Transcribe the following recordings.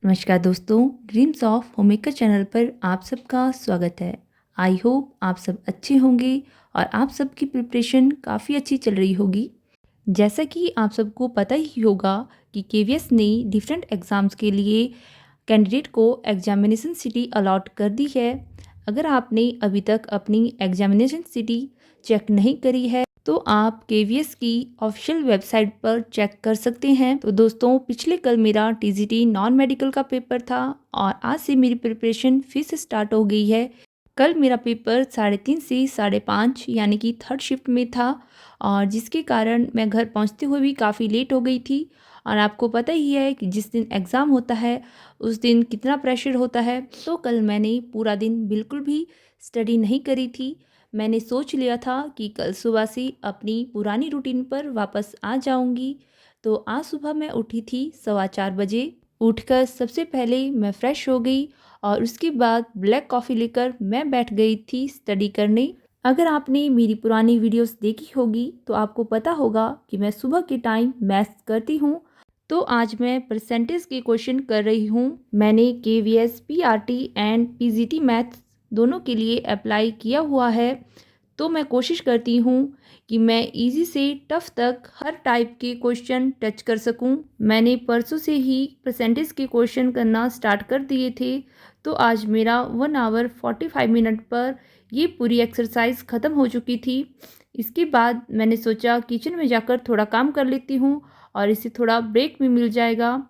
नमस्कार दोस्तों, dreams of homemaker channel पर आप सबका स्वागत है। आई होप आप सब अच्छे होंगे और आप सबकी प्रिपरेशन काफ़ी अच्छी चल रही होगी। जैसा कि आप सबको पता ही होगा कि केवीएस ने डिफरेंट एग्ज़ाम्स के लिए कैंडिडेट को एग्जामिनेशन सिटी अलॉट कर दी है। अगर आपने अभी तक अपनी एग्जामिनेशन सिटी चेक नहीं करी है तो आप केवीएस की ऑफिशियल वेबसाइट पर चेक कर सकते हैं। तो दोस्तों, पिछले कल मेरा टीजीटी नॉन मेडिकल का पेपर था और आज से मेरी प्रिपरेशन फिर से स्टार्ट हो गई है। कल मेरा पेपर 3:30 से 5:30 यानी कि थर्ड शिफ्ट में था और जिसके कारण मैं घर पहुंचते हुए भी काफ़ी लेट हो गई थी। और आपको पता ही है कि जिस दिन एग्ज़ाम होता है उस दिन कितना प्रेशर होता है। तो कल मैंने पूरा दिन बिल्कुल भी स्टडी नहीं करी थी। मैंने सोच लिया था कि कल सुबह से अपनी पुरानी रूटीन पर वापस आ जाऊंगी। तो आज सुबह मैं उठी थी 4:15 बजे। उठकर सबसे पहले मैं फ़्रेश हो गई और उसके बाद ब्लैक कॉफ़ी लेकर मैं बैठ गई थी स्टडी करने। अगर आपने मेरी पुरानी वीडियोस देखी होगी तो आपको पता होगा कि मैं सुबह के टाइम मैथ्स करती हूँ। तो आज मैं परसेंटेज के क्वेश्चन कर रही हूँ। मैंने KVS, PRT and PGT maths दोनों के लिए अप्लाई किया हुआ है। तो मैं कोशिश करती हूँ कि मैं इजी से टफ तक हर टाइप के क्वेश्चन टच कर सकूँ। मैंने परसों से ही परसेंटेज के क्वेश्चन करना स्टार्ट कर दिए थे। तो आज मेरा 1 आवर 45 मिनट पर ये पूरी एक्सरसाइज ख़त्म हो चुकी थी। इसके बाद मैंने सोचा किचन में जाकर थोड़ा काम कर लेती हूँ और इससे थोड़ा ब्रेक भी मिल जाएगा।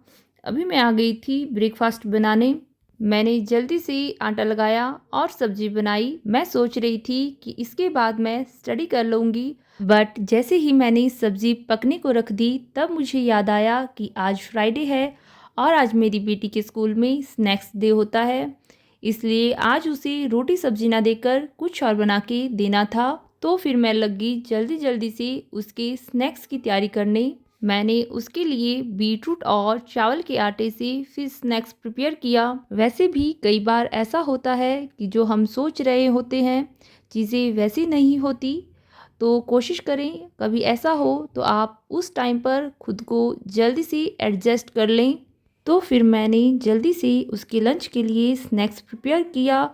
अभी मैं आ गई थी ब्रेकफास्ट बनाने। मैंने जल्दी से आटा लगाया और सब्जी बनाई। मैं सोच रही थी कि इसके बाद मैं स्टडी कर लूँगी, बट जैसे ही मैंने सब्जी पकने को रख दी तब मुझे याद आया कि आज फ्राइडे है और आज मेरी बेटी के स्कूल में स्नैक्स डे होता है। इसलिए आज उसे रोटी सब्जी ना देकर कुछ और बना के देना था। तो फिर मैं लग गई जल्दी जल्दी से उसके स्नैक्स की तैयारी करने। मैंने उसके लिए बीटरूट और चावल के आटे से फिर स्नैक्स प्रिपेयर किया। वैसे भी कई बार ऐसा होता है कि जो हम सोच रहे होते हैं चीज़ें वैसी नहीं होती। तो कोशिश करें कभी ऐसा हो तो आप उस टाइम पर खुद को जल्दी से एडजस्ट कर लें। तो फिर मैंने जल्दी से उसके लंच के लिए स्नैक्स प्रिपेयर किया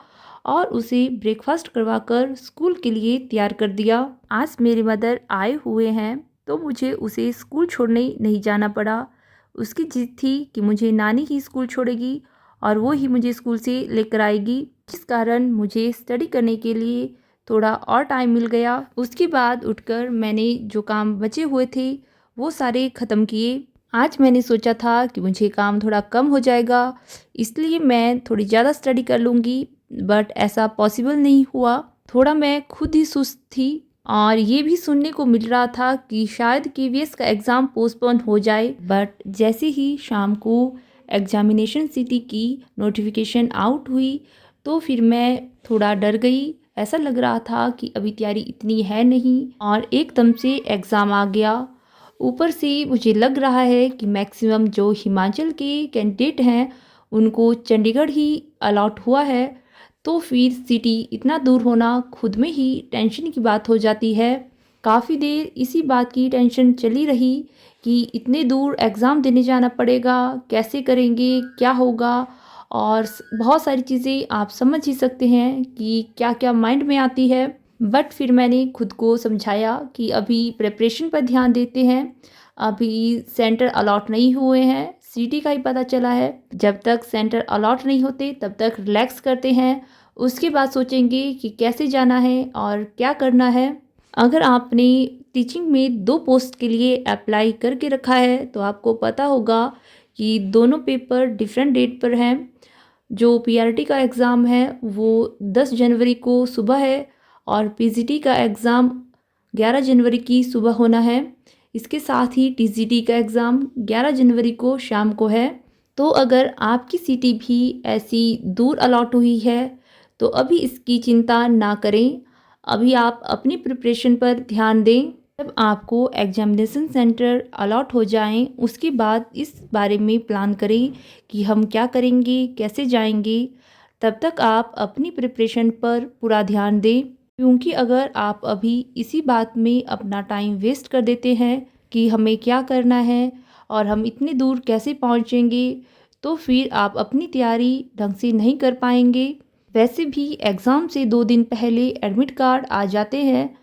और उसे ब्रेकफास्ट करवाकर स्कूल के लिए तैयार कर दिया। आज मेरे मदर आए हुए हैं तो मुझे उसे स्कूल छोड़ने नहीं जाना पड़ा। उसकी जिद थी कि मुझे नानी ही स्कूल छोड़ेगी और वो ही मुझे स्कूल से लेकर आएगी, जिस कारण मुझे स्टडी करने के लिए थोड़ा और टाइम मिल गया। उसके बाद उठकर मैंने जो काम बचे हुए थे वो सारे ख़त्म किए। आज मैंने सोचा था कि मुझे काम थोड़ा कम हो जाएगा, इसलिए मैं थोड़ी ज़्यादा स्टडी कर लूँगी, बट ऐसा पॉसिबल नहीं हुआ। थोड़ा मैं खुद ही सुस्त थी और ये भी सुनने को मिल रहा था कि शायद केवीएस का एग्ज़ाम पोस्टपोन हो जाए। बट जैसे ही शाम को एग्जामिनेशन सिटी की नोटिफिकेशन आउट हुई तो फिर मैं थोड़ा डर गई। ऐसा लग रहा था कि अभी तैयारी इतनी है नहीं और एकदम से एग्ज़ाम आ गया। ऊपर से मुझे लग रहा है कि मैक्सिमम जो हिमाचल के कैंडिडेट हैं उनको चंडीगढ़ ही अलॉट हुआ है। तो फिर सिटी इतना दूर होना खुद में ही टेंशन की बात हो जाती है। काफ़ी देर इसी बात की टेंशन चली रही कि इतने दूर एग्ज़ाम देने जाना पड़ेगा, कैसे करेंगे, क्या होगा। और बहुत सारी चीज़ें आप समझ ही सकते हैं कि क्या क्या माइंड में आती है। बट फिर मैंने खुद को समझाया कि अभी प्रिपरेशन पर ध्यान देते हैं, अभी सेंटर अलॉट नहीं हुए हैं, सिटी का ही पता चला है। जब तक सेंटर अलॉट नहीं होते तब तक रिलैक्स करते हैं, उसके बाद सोचेंगे कि कैसे जाना है और क्या करना है। अगर आपने टीचिंग में 2 पोस्ट के लिए अप्लाई करके रखा है तो आपको पता होगा कि दोनों पेपर डिफरेंट डेट पर हैं। जो पीआरटी का एग्ज़ाम है वो 10 जनवरी को सुबह है और पीजीटी का एग्ज़ाम 11 जनवरी की सुबह होना है। इसके साथ ही टीजीटी का एग्ज़ाम 11 जनवरी को शाम को है। तो अगर आपकी सिटी भी ऐसी दूर अलॉट हुई है तो अभी इसकी चिंता ना करें। अभी आप अपनी प्रिपरेशन पर ध्यान दें। जब आपको एग्जामिनेशन सेंटर अलॉट हो जाएं उसके बाद इस बारे में प्लान करें कि हम क्या करेंगे, कैसे जाएंगे। तब तक आप अपनी प्रिपरेशन पर पूरा ध्यान दें, क्योंकि अगर आप अभी इसी बात में अपना टाइम वेस्ट कर देते हैं कि हमें क्या करना है और हम इतनी दूर कैसे पहुंचेंगे, तो फिर आप अपनी तैयारी ढंग से नहीं कर पाएंगे। वैसे भी एग्ज़ाम से 2 दिन पहले एडमिट कार्ड आ जाते हैं,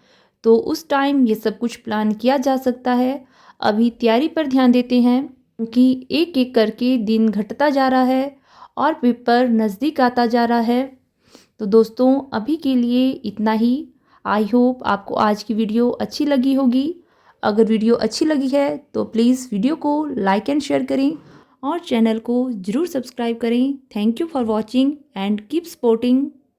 तो उस टाइम ये सब कुछ प्लान किया जा सकता है। अभी तैयारी पर ध्यान देते हैं, क्योंकि एक-एक करके दिन घटता जा रहा है और पेपर नज़दीक आता जा रहा है। तो दोस्तों, अभी के लिए इतना ही। आई होप आपको आज की वीडियो अच्छी लगी होगी। अगर वीडियो अच्छी लगी है तो प्लीज़ वीडियो को लाइक एंड शेयर करें और चैनल को ज़रूर सब्सक्राइब करें। Thank you for watching and keep supporting.